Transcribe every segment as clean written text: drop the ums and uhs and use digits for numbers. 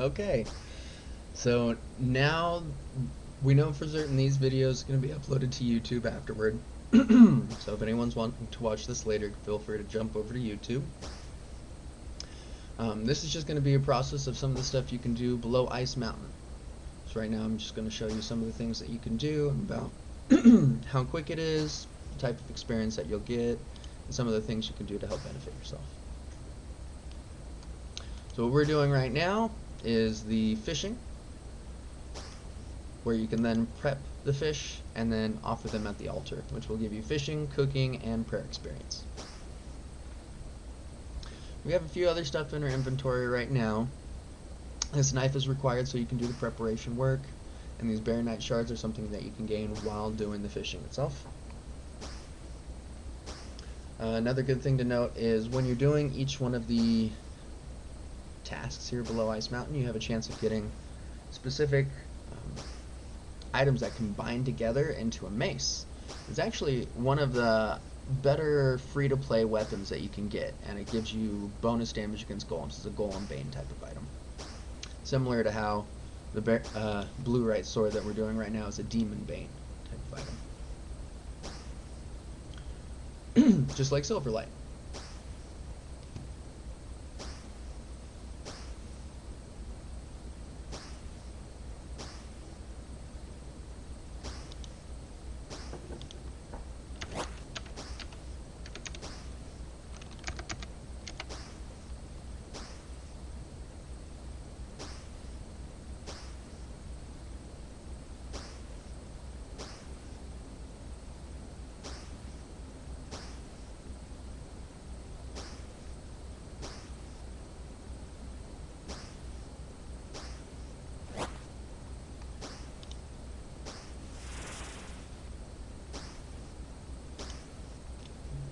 Okay, so now we know for certain these videos are going to be uploaded to YouTube afterward. So if anyone's wanting to watch this later, feel free to jump over to YouTube. This is just going to be a process of some of the stuff you can do below Ice Mountain. So right now I'm just going to show you some of the things that you can do, about how quick it is, the type of experience that you'll get, and some of the things you can do to help benefit yourself. So what we're doing right now is the fishing, where you can then prep the fish and then offer them at the altar, which will give you fishing, cooking, and prayer experience. We have a few other stuff in our inventory right now. This knife is required so you can do the preparation work, and these baronite shards are something that you can gain while doing the fishing itself. Another good thing to note is when you're doing each one of the tasks here below Ice Mountain, you have a chance of getting specific items that combine together into a mace. It's actually one of the better free-to-play weapons that you can get, and it gives you bonus damage against golems. It's a golem bane type of item, similar to how the blue-right sword that we're doing right now is a demon bane type of item. Just like Silverlight.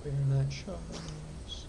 Baronite shards.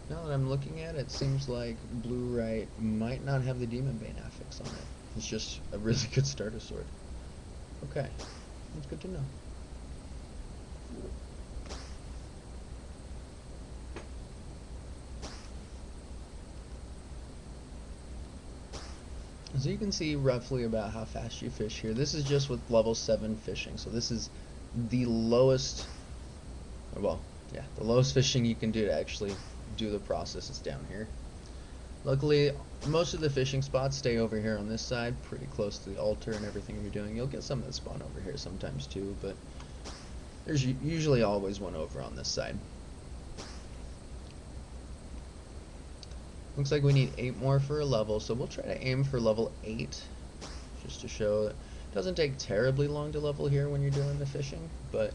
Now that I'm looking at it, it seems like blue-right might not have the demon bane affix on it. It's just a really good starter sword. Okay, that's good to know. So you can see roughly about how fast you fish here. This is just with level 7 fishing, so this is the lowest, well, yeah, the lowest fishing you can do to actually do the process is down here. Luckily, most of the fishing spots stay over here on this side, pretty close to the altar and everything you're doing. You'll get some that spawn over here sometimes too, but there's usually always one over on this side. Looks like we need 8 more for a level, so we'll try to aim for level 8, just to show that it doesn't take terribly long to level here when you're doing the fishing, but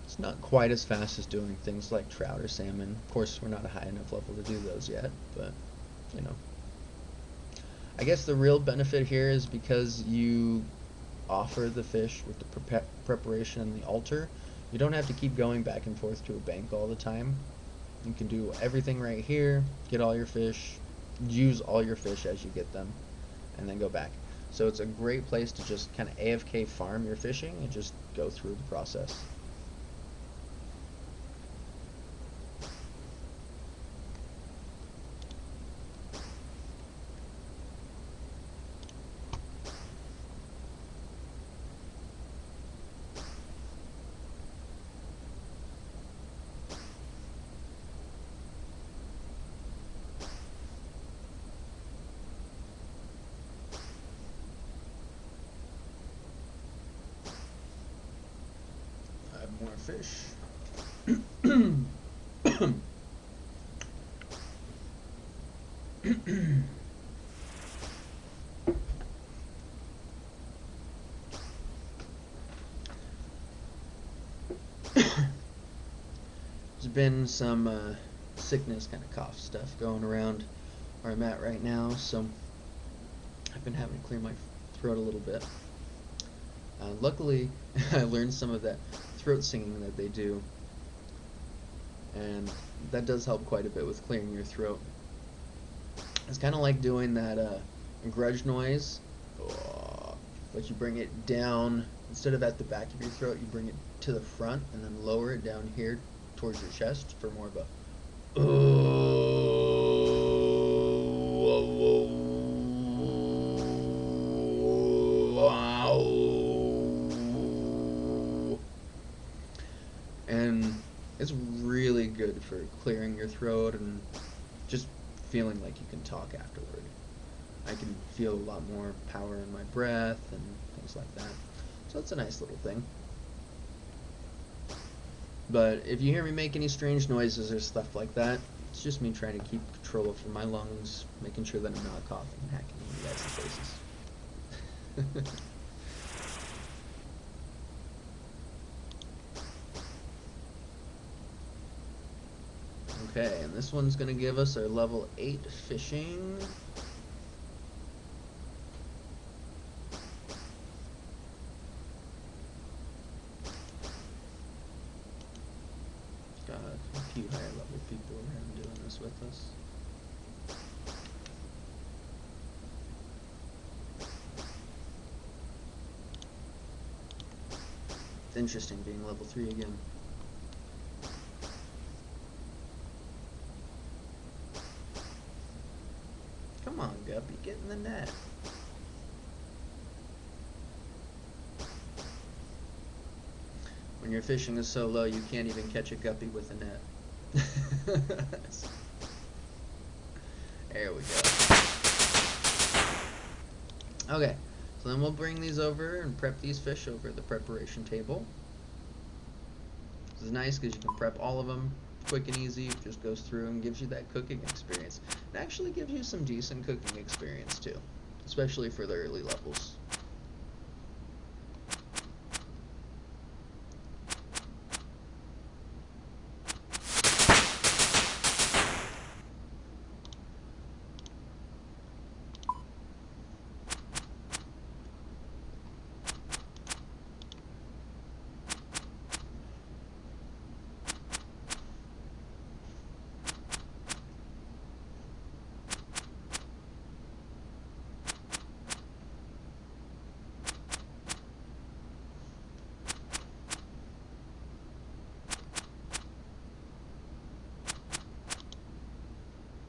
it's not quite as fast as doing things like trout or salmon. Of course, we're not a high enough level to do those yet, but, you know. I guess the real benefit here is because you offer the fish with the preparation and the altar, you don't have to keep going back and forth to a bank all the time. You can do everything right here, get all your fish, use all your fish as you get them, and then go back. So it's a great place to just kind of AFK farm your fishing and just go through the process. More fish. There's been some sickness, kind of cough stuff going around where I'm at right now, so I've been having to clear my throat a little bit. Luckily, I learned some of that throat singing that they do, and that does help quite a bit with clearing your throat. It's kind of like doing that grudge noise, but you bring it down, instead of at the back of your throat, you bring it to the front and then lower it down here towards your chest for more of a and it's really good for clearing your throat and just feeling like you can talk afterward. I can feel a lot more power in my breath and things like that. So it's a nice little thing. But if you hear me make any strange noises or stuff like that, it's just me trying to keep control over my lungs, making sure that I'm not coughing and hacking in you guys' faces. Okay, and this one's going to give us our level 8 fishing. Got a few higher level people around doing this with us. It's interesting being level 3 again. Come on, Guppy, get in the net. When you're fishing is so low, you can't even catch a guppy with a net. There we go. Okay, so then we'll bring these over and prep these fish over the preparation table. This is nice because you can prep all of them quick and easy. It just goes through and gives you that cooking experience. It actually gives you some decent cooking experience too, especially for the early levels.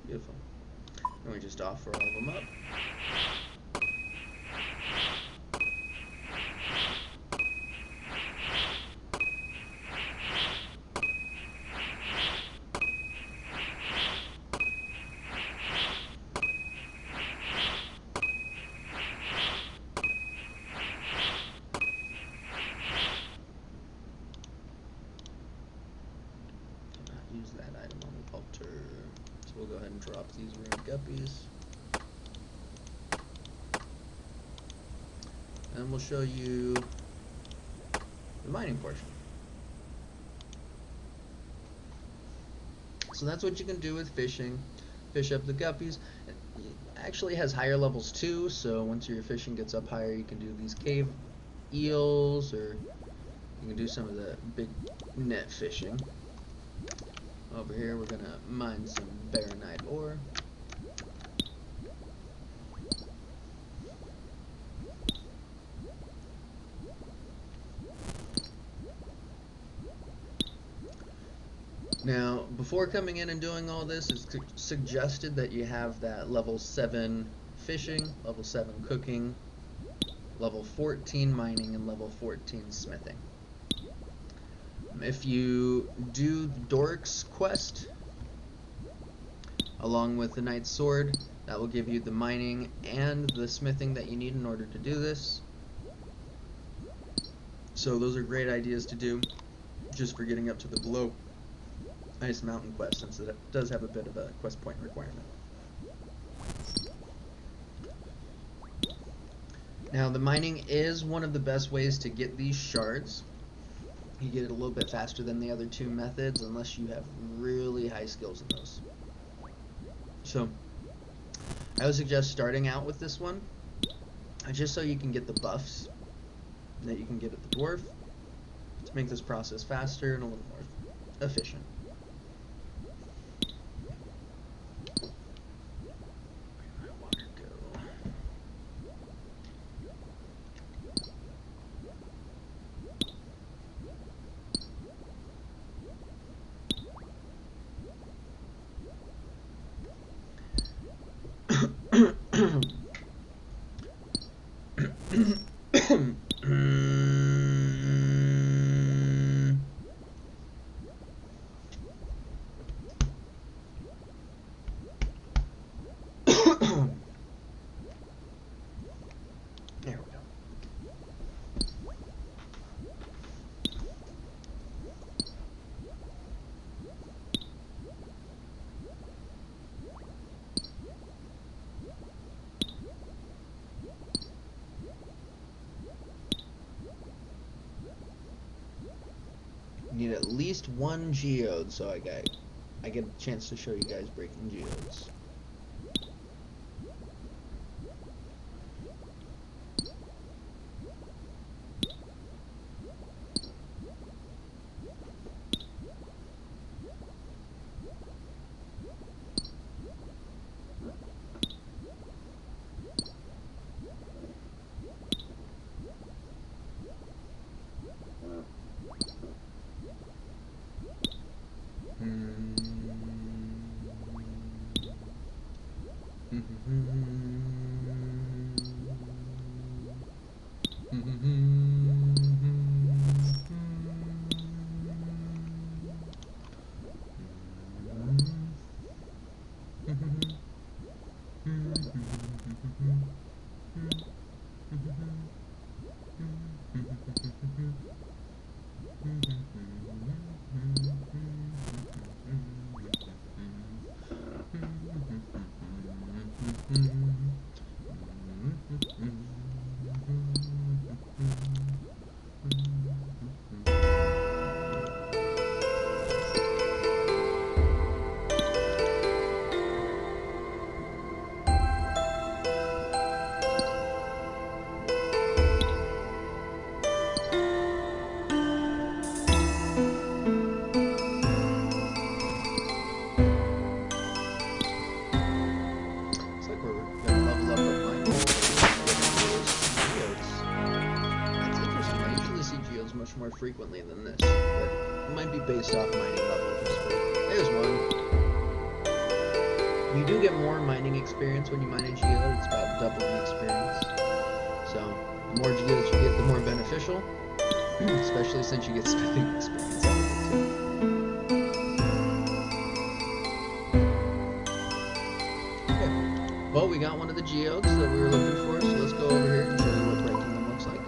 Beautiful. And we just offer all of them up. Cannot use that item on the altar. So we'll go ahead and drop these red guppies. And we'll show you the mining portion. So that's what you can do with fishing. Fish up the guppies. It actually has higher levels too, so once your fishing gets up higher, you can do these cave eels, or you can do some of the big net fishing. Over here we're gonna mine some baronite ore. Now, before coming in and doing all this, it's suggested that you have that level 7 fishing, level 7 cooking, level 14 mining, and level 14 smithing. If you do Doric's quest, along with the Knight's Sword, that will give you the mining and the smithing that you need in order to do this. So those are great ideas to do, just for getting up to the below nice mountain quest, since it does have a bit of a quest point requirement. Now, the mining is one of the best ways to get these shards. You get it a little bit faster than the other two methods, unless you have really high skills in those. So, I would suggest starting out with this one, just so you can get the buffs that you can get at the dwarf, to make this process faster and a little more efficient. Where did my water go? There we go. Need at least one geode, so I get a chance to show you guys breaking geodes. More frequently than this, but it might be based off mining level. There's one. You do get more mining experience when you mine a geode. It's about double the experience. So the more geodes you get, the more beneficial, especially since you get smithing experience out of it too. Okay. Well, we got one of the geodes that we were looking for, so let's go over here and show you what breaking them looks like.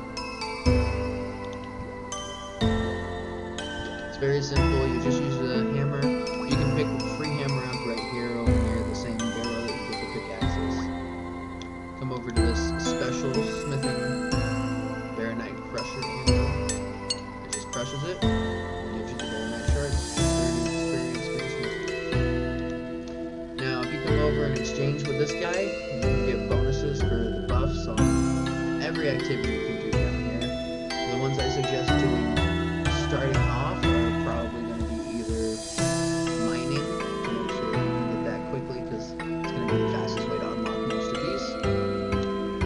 Very simple. You just use a hammer. You can pick a free hammer up right here over near the same barrel that you get the pickaxes. Come over to this special smithing baronite crusher handle. It just crushes it and gives you the baronite shards. 30 experience for smithing. Now, if you come over and exchange with this guy, you can get bonuses for the buffs on every activity you can do down here. The ones I suggest doing starting off probably going to be either mining, to make sure you can get that quickly, because it's going to be the fastest way to unlock most of these.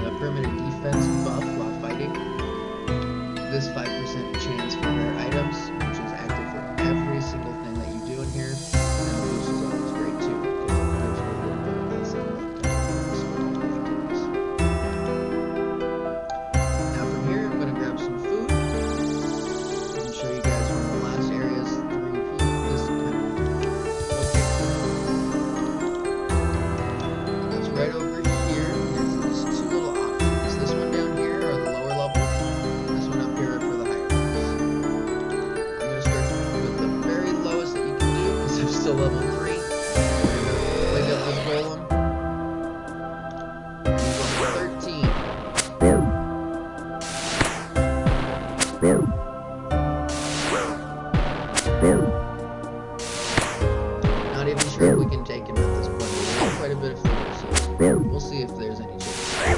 A permanent defense buff while fighting. This 5% chance for rare items, which is active for every single thing that you do in here. And boost is always great too, because it gives you a little bit of passive activities. Now from here, I'm going to grab some food and show you guys one of We'll see if there's any change.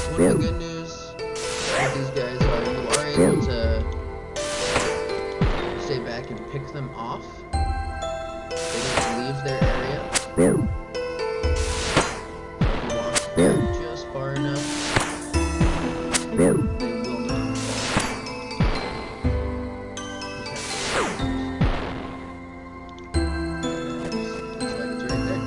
One of the good news with these guys are you are able to stay back and pick them off. They don't leave their area. So if you walk back just far enough, they will not fall. Looks like it's right there.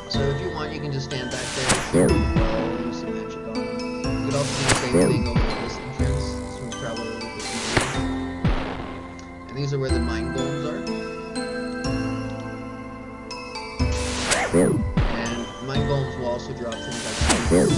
So if you want, you can just stand back there, use some magic on them. You could also do the same thing over this entrance. This one's probably a little bit easier. And these are where the mine golems are. And mine golems will also drop things like this.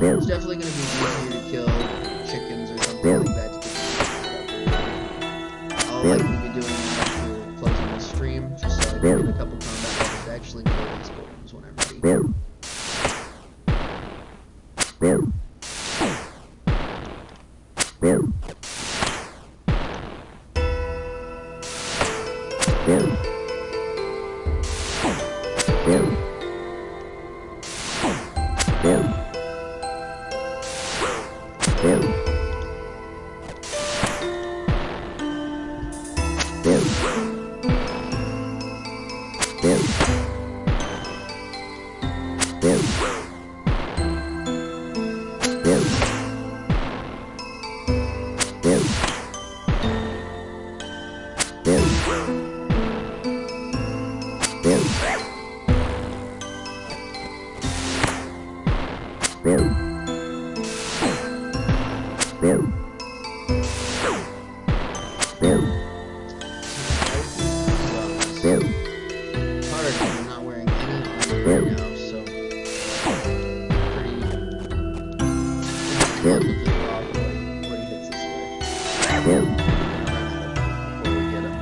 It's definitely going to be easier to kill chickens or something like that to get I'll likely be doing that after closing the stream, just so I can get a couple combat levels to actually kill these golems when I'm ready. I'm not wearing any armor right now, so pretty off what he hits us with. Before we get him.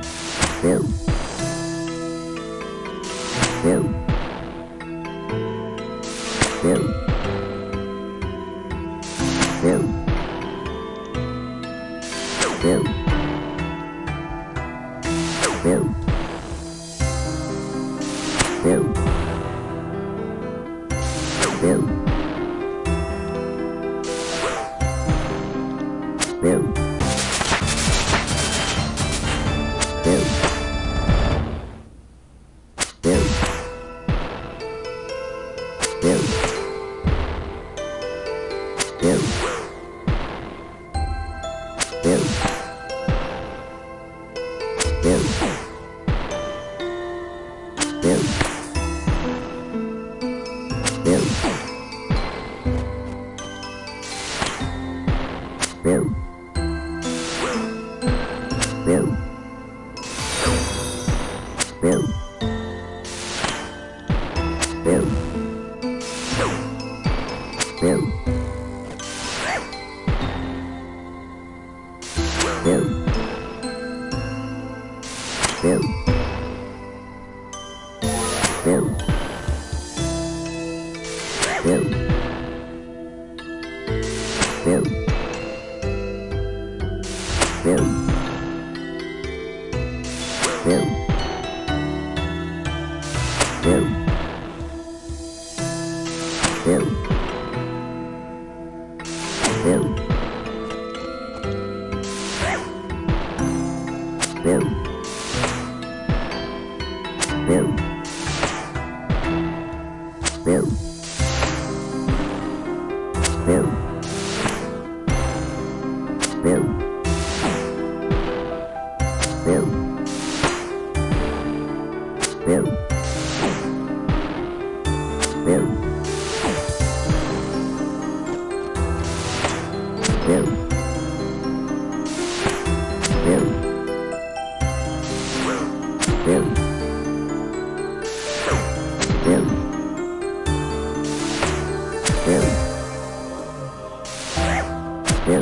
Make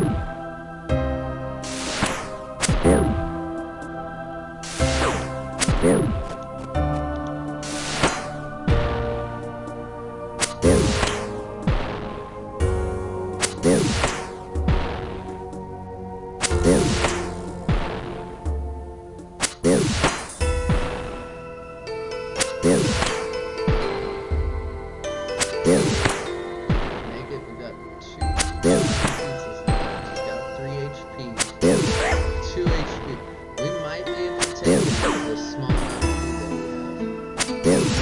it. We got two pizzas left. He's got 3 HP. 2 HP. We might be able to take this small amount of food that we have.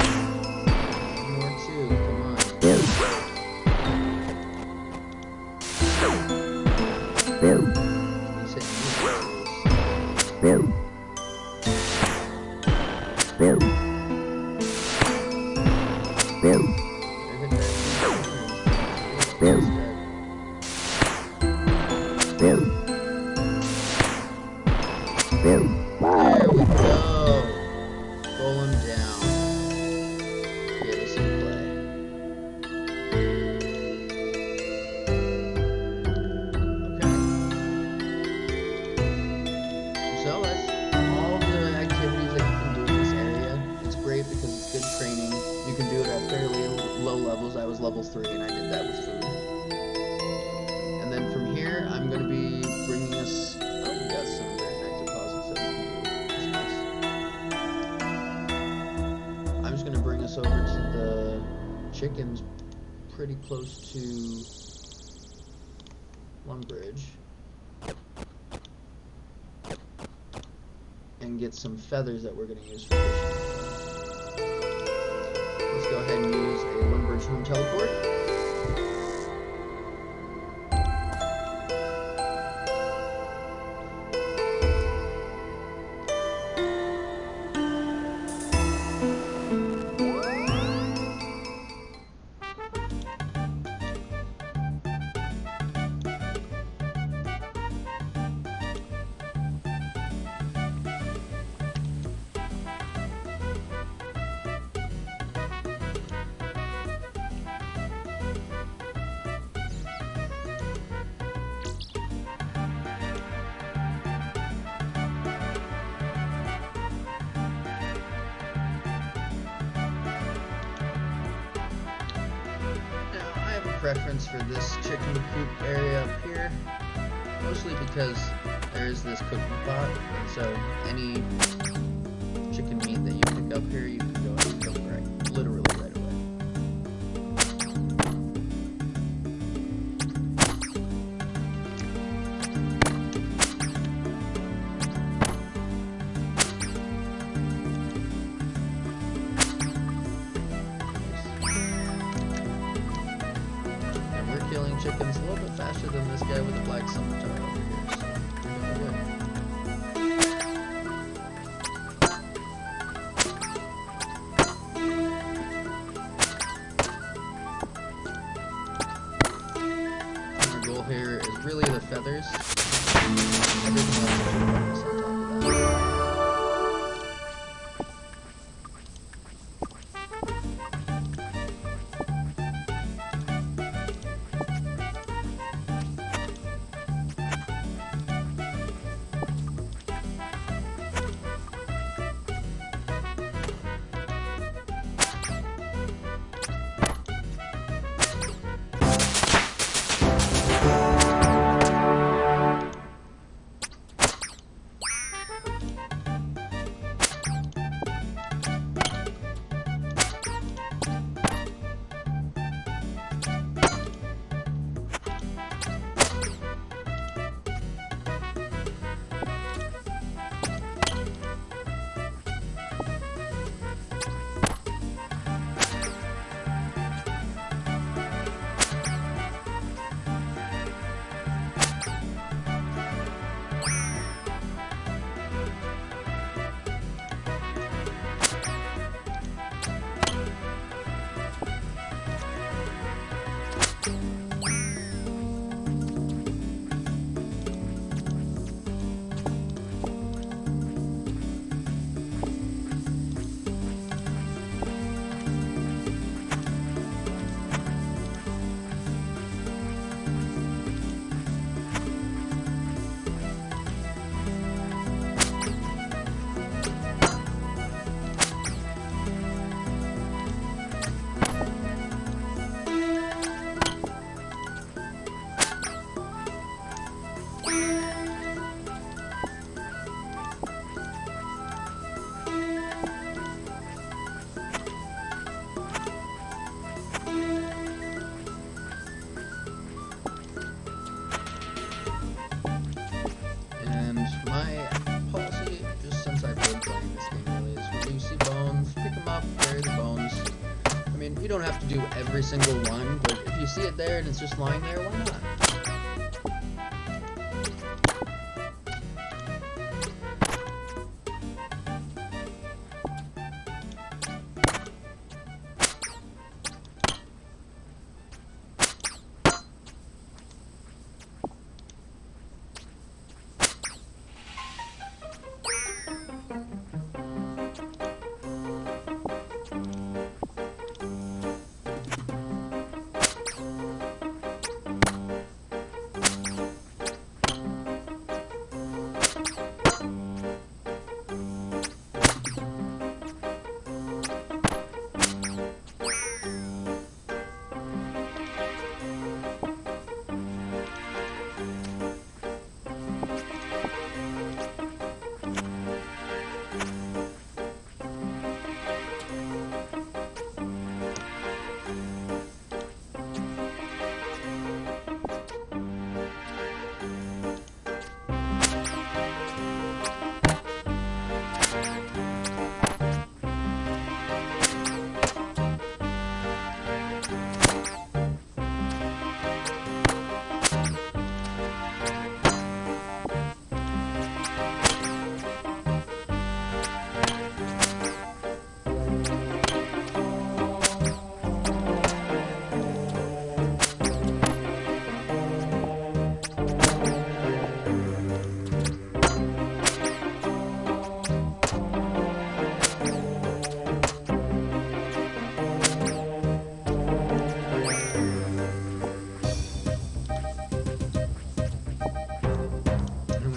One more too. Come on. He's hitting me. There we go. Roll him down. Give us some play. Okay. So that's all the activities that you can do in this area. It's great because it's good training. You can do it at fairly low levels. I was level 3 and I did that with food. And then from here, I'm going to be bringing us... Oh, we got some Veronite deposits that we can do. That's nice. I'm just going to bring us over to the chickens pretty close to one bridge. And get some feathers that we're going to use for fishing. Let's go ahead and use a one bridge home teleport. Preference for this chicken coop area up here, mostly because there's this cooking pot, and so any chicken meat that you pick up here, you can go and cook literally right away. Killing chickens a little bit faster than this guy with the black scimitar over here, so we're doing good. Our goal here is really the feathers. Everything else is a bonus on top of that. every single one, but if you see it there and it's just lying there, why not?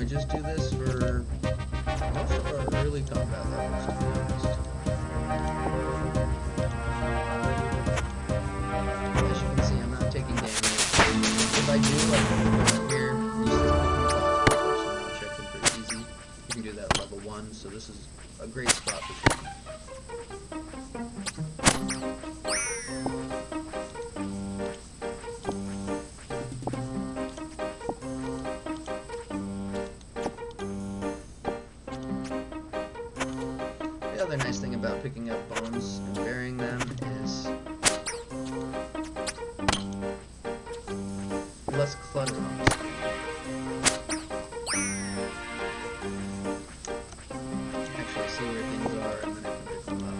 Just do this for most of our early combat levels, to be honest. As you can see, I'm not taking damage. If I do, I can put it here. Use the class, which I can pretty easy. You can do that at level 1, so this is a great spot for training. The other nice thing about picking up bones and burying them is less clutter on the screen. Actually see where things are and then I can pick them up.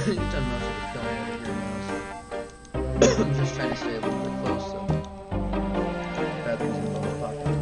You've done most of the killing over here now, so I'm just trying to stay a little bit close so feathers and bones pop out.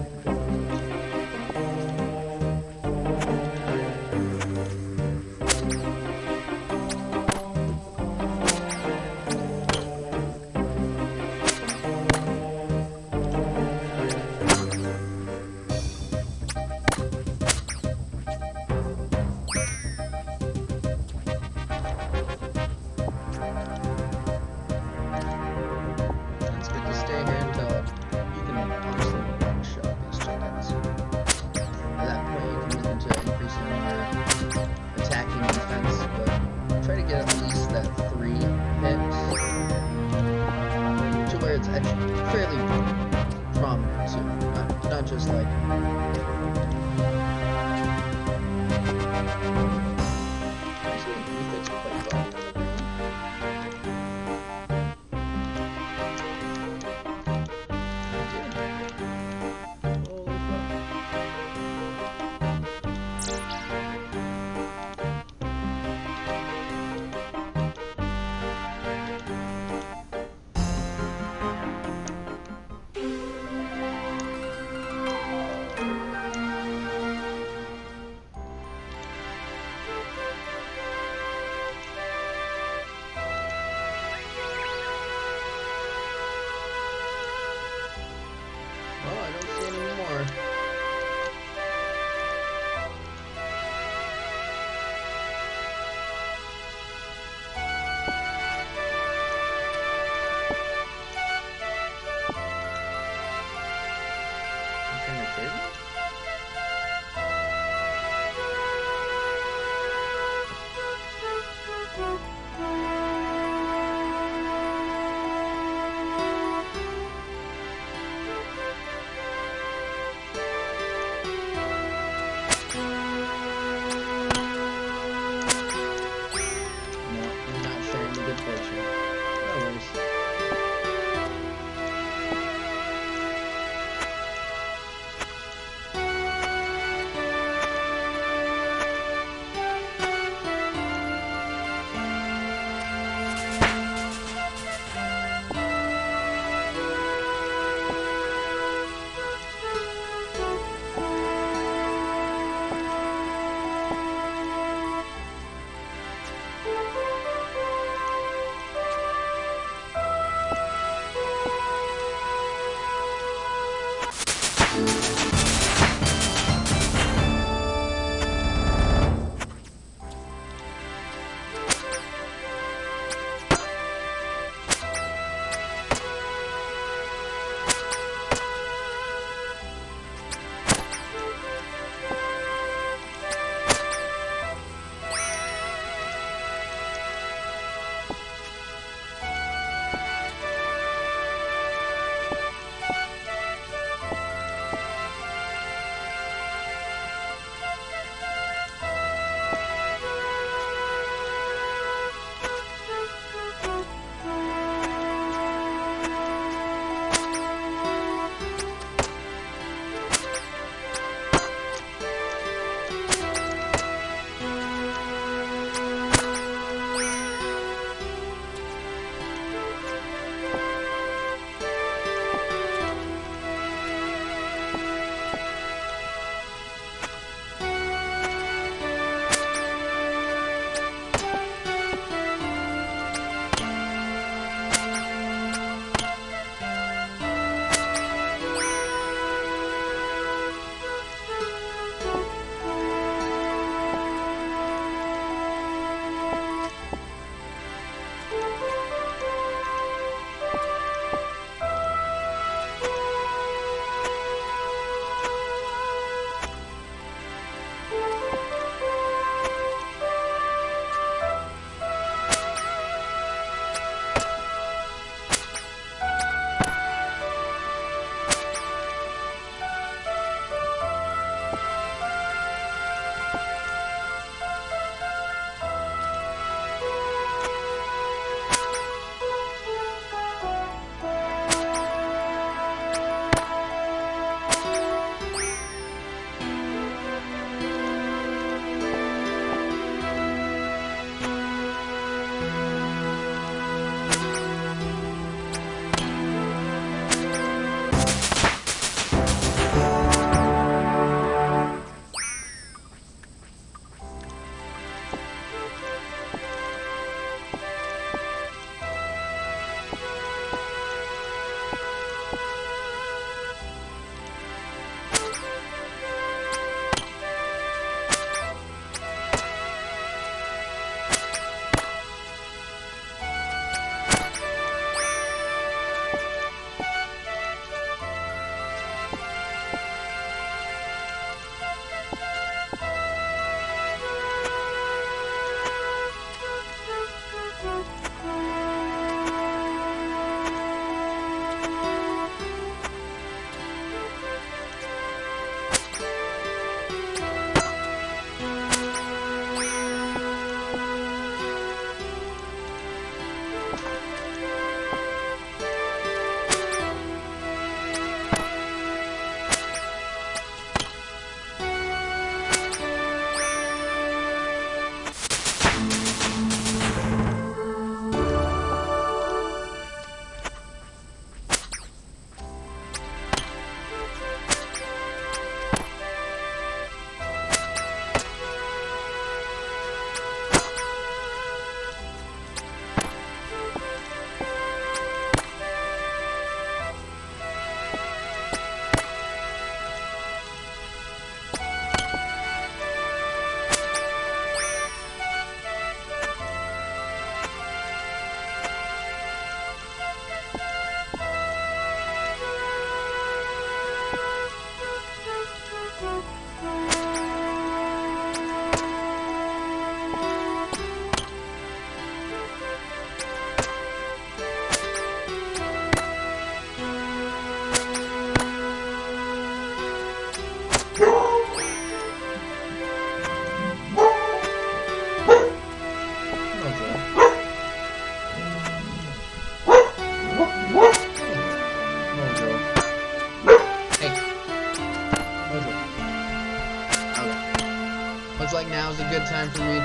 Looks like now's a good time for me to...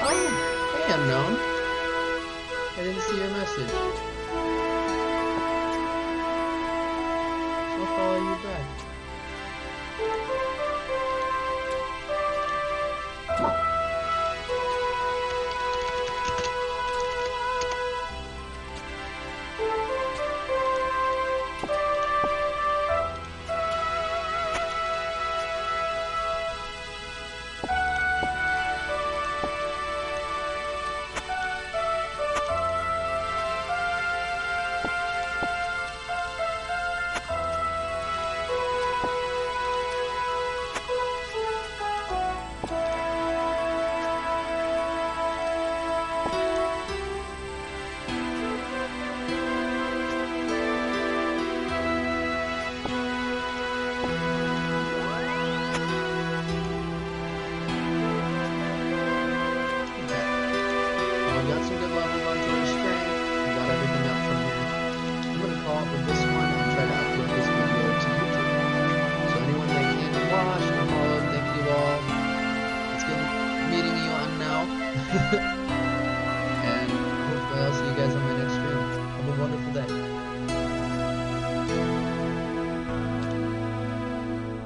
Oh, hey unknown. I didn't see your message. So I'll follow you back.